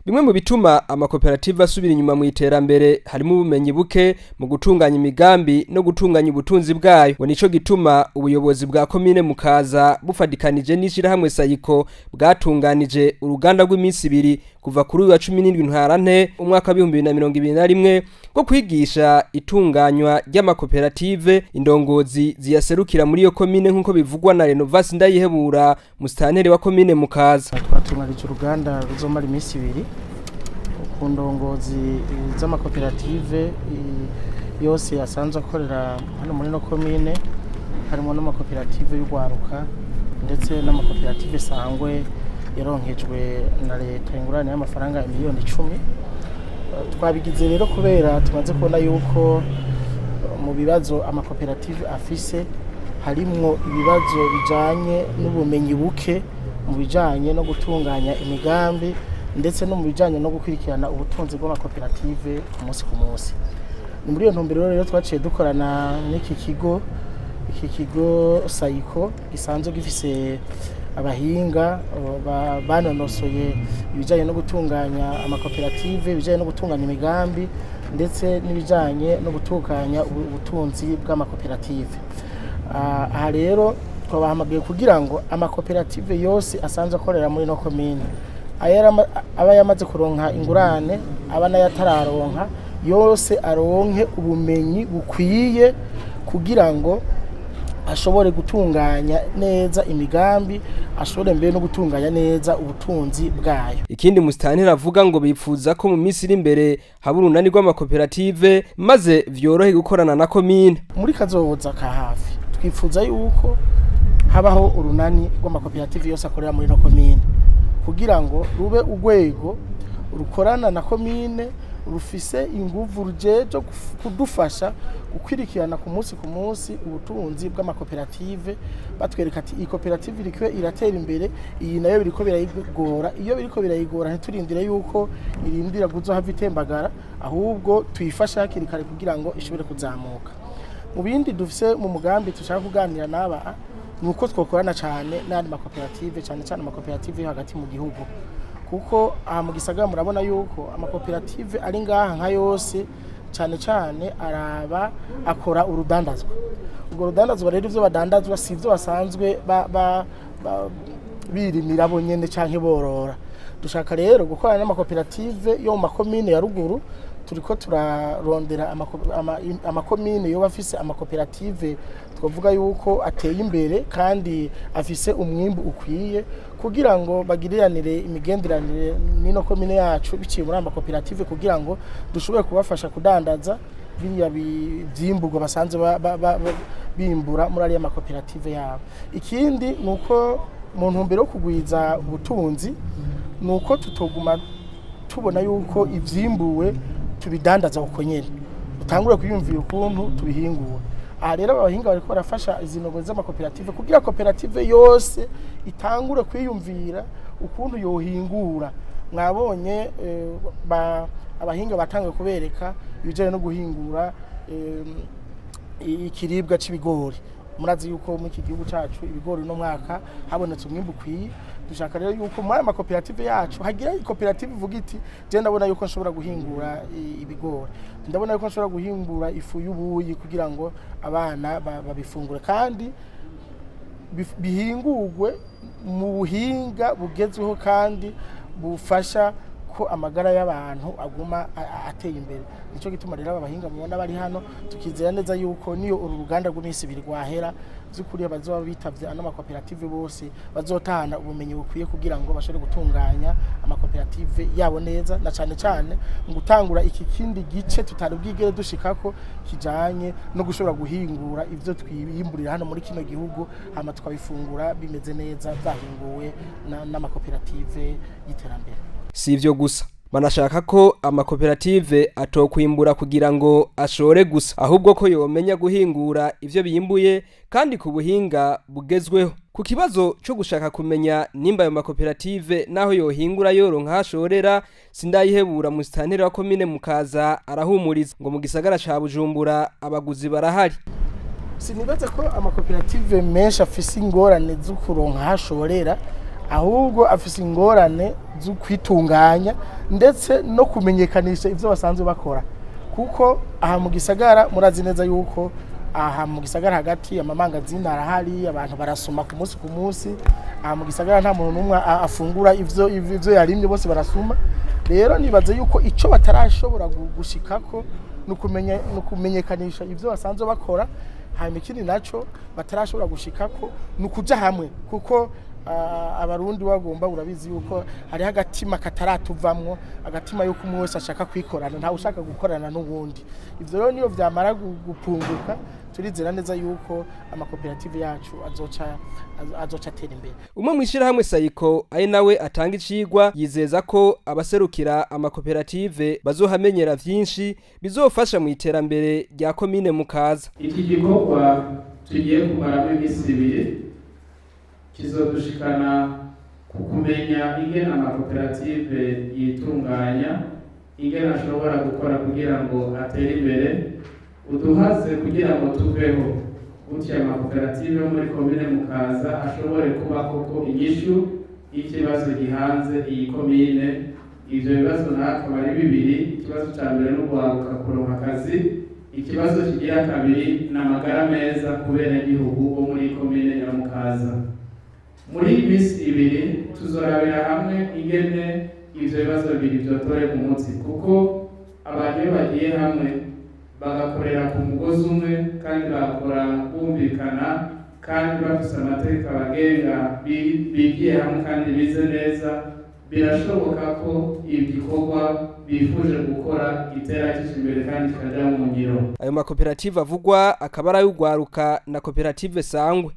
Bimwe mu bituma amakoperative asubira inyuma mu iterambere harimo ubumenyi buke mu gutunganya imigambi no gutunganya ubutunzi bwayo. Ngo nico gituma ubuyobozi bwa Komine Mukaza bufadikanije n'ishirahamwe Sayiko bwatunganije uruganda rw'iminsi 2 kuva kuri uyu wa 17 Ntwarante umwaka wa 2021 ko kwigisha itunganywa ry'amakoperative indongozi ziyaserukira muri iyo komine nkuko bivugwa na Renovasi Ndayihebura musitanteri wa Komine Mukaza. Twatunganije uruganda ruzomara iminsi 2 ku ndongozi z'amakoperative yose yasanzwe akorera hano muri no komine, harimo n'amakoperative y'ugwaruka ndetse n'amakoperative sangwe yaronkejwe na leta ingurane y'amafaranga miliyoni 10. Twabigize rero kubera tumaze kubona yuko mu bibazo amakoperative afise harimwo ibibazo bijanye n'ubumenyi buke mu bijanye no gutunganya imigambi ndetse no mu bijanye no gukurikirana ubutunzi bw'amakoperative ku munsi. Ni muri iyo ntumbero rero twaciye dukorana n'iki kigo Sayiko gisanzwe gifise abahinga banonosoye ibijanye no gutunganya amakoperative, ibijanye no gutunganya imigambi ndetse n'ibijanye no gutunganya ubutunzi bw'amakoperative. Aha rero twabahamagaye kugira ngo amakoperative yose asanzwe akorera muri no komine aba yamaze kuronka ingurane aba n'ayatararonka yose aronke ubumenyi bukwiye kugira ngo ashobore gutunganya neza imigambi, ashobore mbere no gutunganya neza ubutunzi bwayo. Ikindi musitanteri avuga ngo bipfuza ko mu minsi iri imbere haba urunani rw'amakoperative maze vyorohe gukorana na komine. Muri kazoza ka hafi twifuza yuko habaho urunani rw'amakoperative yose akorera muri no komine kugira ngo rube urwego rukorana na komine rufise inguvu rujeje kudufasha gukwirikirana ku munsi ubutunzi bw'amakoperative, batwereka ati ikoperative irikwe iratera imbere, iyi nayo biriko birayigora. Iyo biriko birayigora ntiturindire yuko irindira kuzohava itembagara, ahubwo tuyifasha hakiri kare kugira ngo ishobore kuzamuka. Mu bindi dufise mu mugambi tushaka kuganira n'aba nuko twokorana cyane n'andi makoperative, cyane amakoperative yo hagati mu gihugu, kuko mu gisagara murabona yuko amakoperative ari ngaha nka yose cyane araba akora urudandazwa. Ubwo rudandazwa rero ivyo badandazwa sivyo basanzwe birimira bo nyene canke borora. Dushaka rero gukorana n'amakoperative yo mu makomine ya ruguru, turiko turarondera amakomine yo bafise amakoperative twavuga yuko ateye imbere kandi afise umwimbu ukwiye kugira ngo bagiriranire imigenderanire n'ino komine yacu biciye muri amakoperative kugira ngo dushobore kubafasha kudandaza biriya byimburwa basanze bimbura muri ariya makoperative yabo. Ikindi nuko mu ntumbero yo kugwiza ubutunzi nuko tutoguma tubona yuko ivyimbuwe tubidandaza uko nyene, utangure kwiyumvira ukuntu tubihingura. Aha rero abahinga bariko barafasha izinogo z'amakoperative kugira koperative yose itangure kwiyumvira ukuntu yohingura. Mwabonye abahinga batangiye kubereka ibijanye no guhingura ikiribwa c'ibigori. Murazi yuko mu iki gihugu cacu ibigori no mwaka habonetse umwimbu ukwiye. Dushaka rero yuko muri amakoperative yacu hagira ikoperative ivuga iti je ndabona yuko nshobora guhingura ibigori, ndabona yuko nshobora guhingura ifu y'ubuyi kugira ngo abana babifungure kandi bihingurwe mu buhinga bugezweho kandi bufasha ko amagara y'abantu aguma ateye imbere. Nico gituma rero abahinga mubona bari hano tukizera neza yuko niyo uruganda rw'iminsi 2 rwahera z'ukuri abazoba bitavye n'amakoperative bose bazotahana ubumenyi bukwiye kugira ngo bashobore gutunganya amakoperative yabo neza, na cyane mu gutangura iki kindi gice tutari bwigere dushikako kijanye no gushobora guhingura ivyo twiyimburira hano muri kino gihugu hama tukabifungura bimeze neza byahinguwe n'amakoperative y'iterambere. Si ivyo gusa, banashaka ko amakoperative atokwimbura kugira ngo ashore gusa, ahubwo ko yomenya guhingura ivyo biyimbuye kandi ku buhinga bugezweho. Ku kibazo cyo gushaka kumenya nimba ayo makoperative naho yohingura yoronka hashorera, Sindayihebura musitanteri wa Komine Mukaza arahumuriza ngo mu gisagara ca Bujumbura abaguzi barahari. Sinibaze ko amakoperative menshi afise ingorane zo kuronka hashorera, ahubwo afise ingorane zo kwitunganya ndetse no kumenyekanisha ivyo basanzwe bakora, kuko aha mu gisagara murazi neza yuko aha mu gisagara hagati amamangazini arahari, abantu barasoma ku munsi, aha mu gisagara nta muntu numwe afungura ivyo yarimye, bose barasuma. Rero nibaze yuko ico batarashobora gushikako nukumenyekanisha ivyo basanzwe bakora, hanyuma ikindi naco batarashobora gushikako nukuja hamwe, kuko abarundi bagomba urabizi yuko hari agatima kataratuvamwo, agatima yuko umwe wese ashaka kwikorana, nta ushaka gukorana n'ubundi. Ivyo rero niyo vyamara gupunguka, turizera neza yuko amakoperative yacu azoca atera imbere. Umwe mwishirahamwe Sayiko ari nawe atanga icigwa yizeza ko abaserukira amakoperative bazohamenyera vyinshi bizofasha mu iterambere rya komine Mukaza. Iki gikorwa tugiye kumaramo imisi 2 kizodushikana kumenya ingene amakoperative yitunganya, ingene ashobora gukora kugira ngo atere imbere, uduhaze kugira ngo tuveho gutya amakoperative yo muri komine Mukaza ashobore kuba koko inyishu y'ikibazo gihanze iyi komine. Ivyo bibazo nakaba ari 2: ikibazo ca mbere no guhabuka kuronka akazi, ikibazo kigira kabiri n'amagara meza kubera igihugu bo muri komine ya Mukaza. Muri imisi 2 tuzorabira hamwe ingene ivyo bibazo bibiri vyotore ku munsi, kuko abantu bagiye hamwe bagakorera ku mugozi umwe kandi bagakora bumvikana kandi bafise amategeko abagenga bigiye hamwe kandi bize neza, birashoboka ko ibikorwa bifuje gukora itera imbere kandi kikaja mu ngiro. Ayo makoperative avugwa akaba ari ay'ugwaruka na koperative Sangwe.